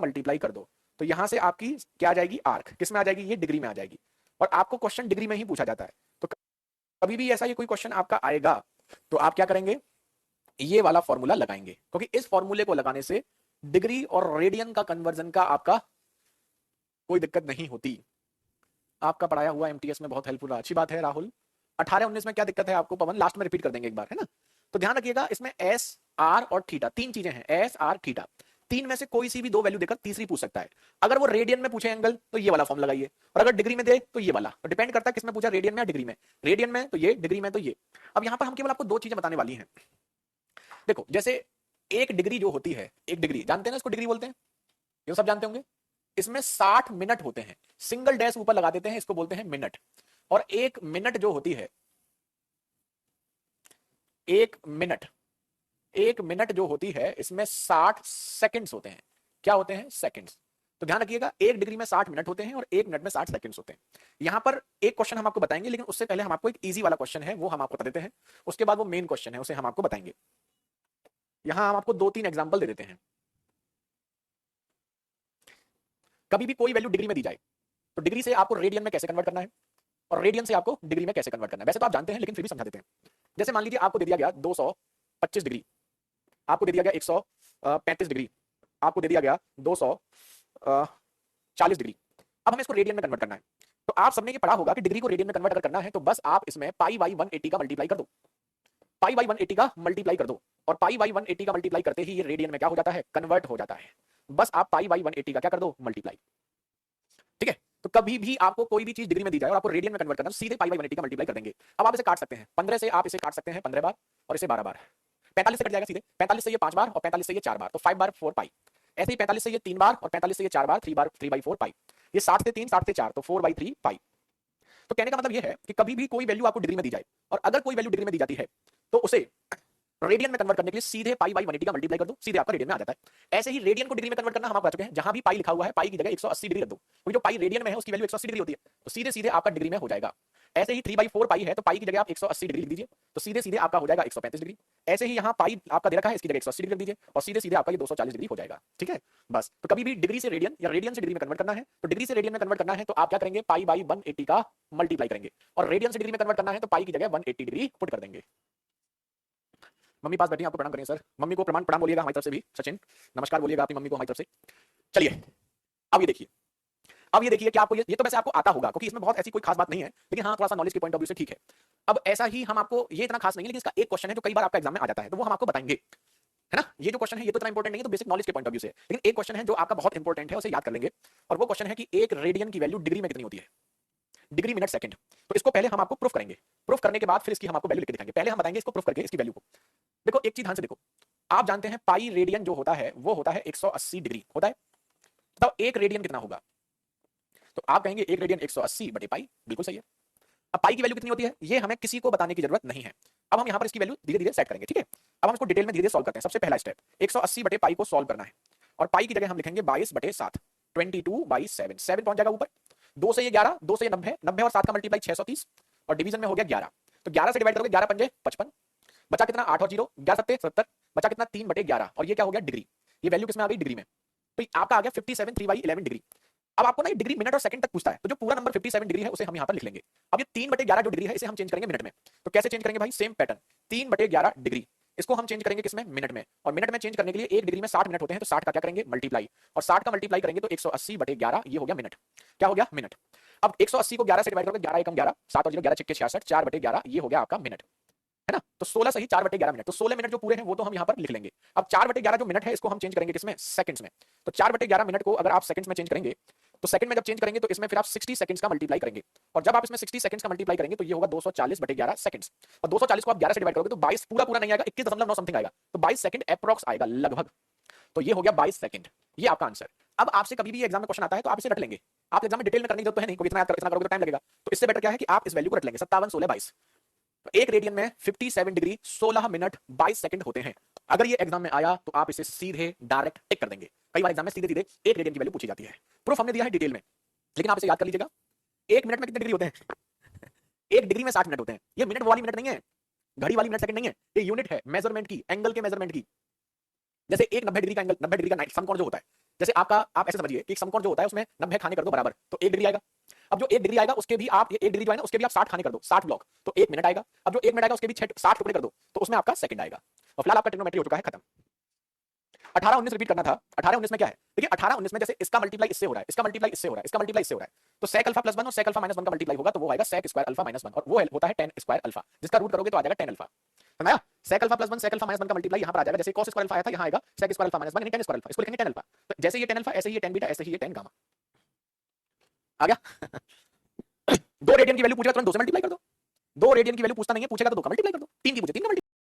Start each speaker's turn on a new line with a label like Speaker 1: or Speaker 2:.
Speaker 1: Multiply कर दो, तो यहां से आपकी क्या आ जाएगी, आर्क किस में आ जाएगी, ये डिग्री में आ जाएगी। और आपको क्वेश्चन डिग्री में ही पूछा जाता है, तो कभी भी ऐसा ये कोई क्वेश्चन आपका आएगा तो आप क्या करेंगे, ये वाला फॉर्मूला लगाएंगे, क्योंकि इस फॉर्मूले को लगाने से डिग्री और रेडियन का कन्वर्जन का आपका कोई दिक्कत नहीं होती। आपका पढ़ाया हुआ एमटीएस में बहुत हेल्पफुल रहा, अच्छी बात है राहुल। 18-19 में क्या दिक्कत है आपको, पवन लास्ट में रिपीट कर देंगे एक बार, है ना। तो ध्यान रखिएगा, इसमें एस आर और थीटा तीन चीजें हैं, एस आर थीटा, तीन में से कोई सी भी दो वैल्यू देकर तीसरी पूछ सकता है। अगर वो रेडियन में पूछे एंगल तो ये वाला फॉर्म लगाइए, और अगर डिग्री में दे तो ये वाला, तो डिपेंड करता है किसमें पूछा, रेडियन में या डिग्री में। रेडियन में तो ये, डिग्री में तो ये। अब यहां पर हम केवल आपको दो चीजें बताने वाली हैं। देखो जैसे एक डिग्री जो होती है, एक डिग्री जानते हैं ना, इसको डिग्री बोलते हैं, ये सब जानते होंगे। इसमें 60 मिनट होते हैं, सिंगल डैश ऊपर लगा देते हैं, इसको बोलते हैं मिनट। और एक मिनट जो होती है, एक मिनट जो होती है, इसमें 60 सेकंड्स होते हैं। क्या होते हैं, सेकंड्स। तो ध्यान रखिएगा, एक डिग्री में 60 मिनट होते हैं और एक मिनट में 60 सेकंड्स होते हैं। यहां पर एक क्वेश्चन हम आपको बताएंगे, लेकिन उससे पहले हम आपको एक इजी वाला क्वेश्चन है वो हम आपको बता देते हैं, उसके बाद वो मेन क्वेश्चन है उसे हम आपको बताएंगे। यहां हम आपको 2-3 एग्जांपल दे देते हैं। कभी भी कोई वैल्यू डिग्री में दी जाए तो डिग्री से आपको रेडियन में कैसे कन्वर्ट करना है, और रेडियन से आपको डिग्री में कैसे कन्वर्ट करना है, वैसे तो आप जानते हैं लेकिन फिर भी समझा देते हैं। जैसे मान लीजिए आपको दे दिया गया 225 डिग्री, आपको दे दिया गया 135 डिग्री, आपको दे दिया गया 240 डिग्री। अब हमें इसको रेडियन में कन्वर्ट करना है। तो आप सबने ये पढ़ा होगा कि डिग्री को रेडियन में कन्वर्ट अगर करना है तो बस आप इसमें पाई बाई 180 का मल्टीप्लाई कर दो, पाई बाई 180 का मल्टीप्लाई कर दो, और पाई बाई 180 का मल्टीप्लाई करते ही ये रेडियन में क्या हो जाता है, कन्वर्ट हो जाता है। बस आप पाई बाई 180 का क्या कर दो, मल्टीप्लाई। ठीक है, तो कभी भी आपको कोई भी चीज डिग्री में दी जाए और आपको रेडियन में कन्वर्ट करना, सीधे पाई बाई 180 का मल्टीप्लाई कर देंगे। अब आप इसे काट सकते हैं 15 से, आप इसे काट सकते हैं 15 बार और इसे 12 बार। 45 से कट जाएगा सीधे, 45 से ये 5 बार और 45 से ये 4 बार, तो 5 बार 4 पाई। ऐसे ही 45 से ये 3 बार और 45 से ये 4 बार, 3 बार 3/4 पाई। ये 60 से 3, 60 से 4, तो 4/3 पाई। तो कहने का मतलब ये है कि कभी भी कोई वैल्यू आपको डिग्री में दी जाए, और अगर कोई वैल्यू डिग्री में दी जाती है तो उसे रेडियन में कन्वर्ट करने के लिए सीधे पाई बाई 180 का मल्टीप्लाई कर दो, सीधे आपका रेडियन में आ जाता है। ऐसे ही रेडियन को डिग्री में कन्वर्ट करना हम आपको बता चुके हैं, जहां भी पाई लिखा हुआ है पाई की जगह 180 डिग्री रख दो, क्योंकि जो पाई रेडियन में है उसकी वैल्यू 180 डिग्री होती है, तो सीधे सीधे आपका डिग्री में हो जाएगा। ऐसे ही 3/4 पाई है तो पाई की जगह आप 180 डिग्री लिख दीजिए, तो सीधे सीधे आपका हो जाएगा 135 डिग्री। ऐसे ही यहाँ पाई आपका दे रखा है, इसकी जगह 180 डिग्री रख दीजिए और सीधे सीधे आपका ये 240 डिग्री हो जाएगा। ठीक है, बस। तो कभी भी डिग्री से रेडियन या रेडियन से डिग्री में कन्वर्ट करना है, तो डिग्री से रेडियन में कन्वर्ट करना है तो आप क्या करेंगे, पाई बाई 180 का मल्टीप्लाई करेंगे, और रेडियन से डिग्री में कन्वर्ट करना है तो पाई की जगह 180 डिग्री पुट कर देंगे। मम्मी पास बैठी, आपको प्रणाम करें सर, मम्मी को प्रणाम बोलिएगा हमारी तरफ से भी। सचिन नमस्कार बोलिएगा अपनी मम्मी को हमारी तरफ से। चलिए अब ये देखिए, अब ये देखिए कि आपको ये तो वैसे आपको आता होगा क्योंकि इसमें बहुत ऐसी कोई खास बात नहीं है, लेकिन हाँ थोड़ा सा नॉलेज के पॉइंट ऑफ व्यू से ठीक है। अब ऐसा ही हम आपको, ये इतना खास नहीं है लेकिन इसका एक क्वेश्चन है जो कई बार आपका एग्जाम में आ जाता है, तो वो हम आपको बताएंगे, है ना। ये जो क्वेश्चन है ये तो इतना इंपॉर्टेंट नहीं है, तो बेसिक नॉलेज के पॉइंट ऑफ व्यू से, लेकिन एक क्वेश्चन है जो आपका बहुत इंपॉर्टेंट है, उसे याद कर लेंगे। और वो क्वेश्चन है कि एक रेडियन की वैल्यू डिग्री में कितनी होती है, डिग्री मिनट सेकंड। तो इसको पहले हम आपको प्रूफ करेंगे, प्रूफ करने के बाद फिर इसकी हम आपको वैल्यू लिख के दिखाएंगे। पहले हम बताएंगे इसको प्रूफ करके इसकी वैल्यू को। देखो एक चीज ध्यान से देखो, आप जानते हैं पाई रेडियन जो होता है वो होता है 180 डिग्री होता है, तो एक रेडियन कितना होगा, तो आप कहेंगे एक रेडियन 180 बटे पाई, बिल्कुल सही है। अब पाई की वैल्यू कितनी होती है ये हमें किसी को बताने की जरूरत नहीं है। अब हम यहां पर इसकी वैल्यू धीरे धीरे सेट करेंगे, ठीक है। अब हम इसको डिटेल में धीरे धीरे सॉल्व करते हैं। सबसे पहला स्टेप 180 बटे पाई को सॉल्व करना है, और पाई की जगह हम लिखेंगे 22/7, 22/7, 7 पहुंच जाएगा ऊपर, 2 से ये 11, 2 से ये 90, 90 और 7 का मल्टीप्लाई 630, और डिवीजन में हो गया 11, तो 11 से डिवाइड करोगे 11 पंजे 55, बचा कितना 8 और 0, 11 सत्ते 70, बचा कितना 3/11, और ये क्या हो गया डिग्री, ये वैल्यू किसमें आ गई डिग्री में, तो आपका आ गया 57 3/11 डिग्री। अब आपको ना ये डिग्री मिनट और सेकंड तक पूछता है, तो जो पूरा नंबर 57 डिग्री है उसे हम यहाँ पर लिख लेंगे। अब ये 3/11 जो डिग्री है इसे हम चेंज करेंगे मिनट में, तो कैसे चेंज करेंगे भाई, सेम पैटर्न, 3/11 डिग्री, इसको हम चेंज करेंगे किसमें, मिनट में। और मिनट में चेंज करने के लिए एक डिग्री में 60 मिनट होते हैं, तो 60 का क्या करेंगे मल्टीप्लाई, और 60 का मल्टीप्लाई करेंगे तो 180/11 ये हो गया मिनट, क्या हो गया मिनट। अब 180 को 11 से डिवाइड करोगे, 11 एकम 11, 7 और 0 11 छिक्के 66, 4/11 ये हो गया आपका मिनट, है ना। तो 16 सही 4/11 मिनट, तो 16 मिनट जो पूरे हैं वो तो हम यहाँ पर लिख लेंगे। अब 4/11 जो मिनट है इसको हम चेंज करेंगे किसमें, सेकंड्स में, तो 4/11 मिनट को अगर आप सेकंड्स में चेंज करेंगे, तो सेकंड में जब चेंज करेंगे तो इसमें फिर आप 60 सेकंड्स का मल्टीप्लाई करेंगे, और जब आप इसमें 60 सेकंड्स का मल्टीप्लाई करेंगे तो ये होगा 240/11 सेकंड्स, और 240 को आप 11 से डिवाइड करोगे तो 22 पूरा पूरा नहीं आएगा, 21.9 समथिंग आएगा, तो 22 सेकंड अप्रॉक्स आएगा लगभग, तो ये हो गया 22 सेकंड, ये आपका आंसर। अब आपसे कभी भी एग्जाम में क्वेश्चन आता है तो आप इसे रट लेंगे, आप एग्जाम में डिटेल में करने की जरूरत तो है नहीं, क्योंकि इतना करोगे तो टाइम लगेगा, तो इससे बेटर क्या है कि आप इस वैल्यू को रट लेंगे 57 16 22, एक रेडियन में 57 डिग्री 16 मिनट 22 सेकंड होते हैं। अगर ये एग्जाम में आया तो आप इसे सीधे डायरेक्ट टिक कर देंगे, कई बार एग्जाम में सीधे सीधे एक रेडियन की वैल्यू पूछी जाती है। प्रूफ हमने दिया है डिटेल में, लेकिन आप इसे याद कर लीजिएगा, एक मिनट में कितने डिग्री होते हैं एक डिग्री में 60 मिनट होते हैं, ये मिनट वाली मिनट नहीं है, घड़ी वाली मिनट सेकंड नहीं है, ये यूनिट है मेजरमेंट की, एंगल के मेजरमेंट की। जैसे एक 90 डिग्री का एंगल, 90 डिग्री का समकोण जो होता है, जैसे आप ऐसे समझिए कि एक समकोण जो होता है उसमें 90 खाने कर दो बराबर, तो 1 डिग्री आएगा। अब जो 1 डिग्री आएगा उसके भी आप 1 डिग्री जो है ना उसके भी आप 60 खाने कर दो, 60 ब्लॉक, तो 1 मिनट आएगा। अब जो 1 मिनट आएगा उसके भी 60 टुकड़े कर दो, तो उसमें आपका सेकंड आएगा। और फिलहाल आपका ट्रिग्नोमेट्री हो चुका है खत्म। 18-19 रिपीट करना था। 18-19 में क्या है, देखिए 18-19 में जैसे इसका मल्टीप्लाई इससे हो रहा है, इसका मल्टीप्लाई इससे हो रहा है, इसका मल्टीप्लाई इससे हो रहा है, तो sec अल्फा प्लस 1 और sec अल्फा माइनस 1 का मल्टीप्लाई होगा तो वो आएगा sec स्क्वायर अल्फा माइनस 1 और वो होता है tan स्क्वायर अल्फा, जिसका रूट करोगे तो आ जाएगा tan अल्फा। समझ आया? sec alpha plus 1 sec alpha minus 1 का मल्टीप्लाई यहां पर आ जाएगा, जैसे cos स्क्वायर अल्फा आया था यहां आएगा sec स्क्वायर अल्फा माइनस 1 यानी tan स्क्वायर अल्फा, इसको लिखेंगे tan अल्फा। तो जैसे ये tan अल्फा ऐसे ही ये tan बीटा ऐसे ही ये tan गामा आ गया। 2 रेडियन की वैल्यू पूछेगा तुरंत 2 से मल्टीप्लाई कर दो, 2 रेडियन की वैल्यू पूछता नहीं है, पूछेगा तो 2 का मल्टीप्लाई कर दो, 3 की पूछे 3 का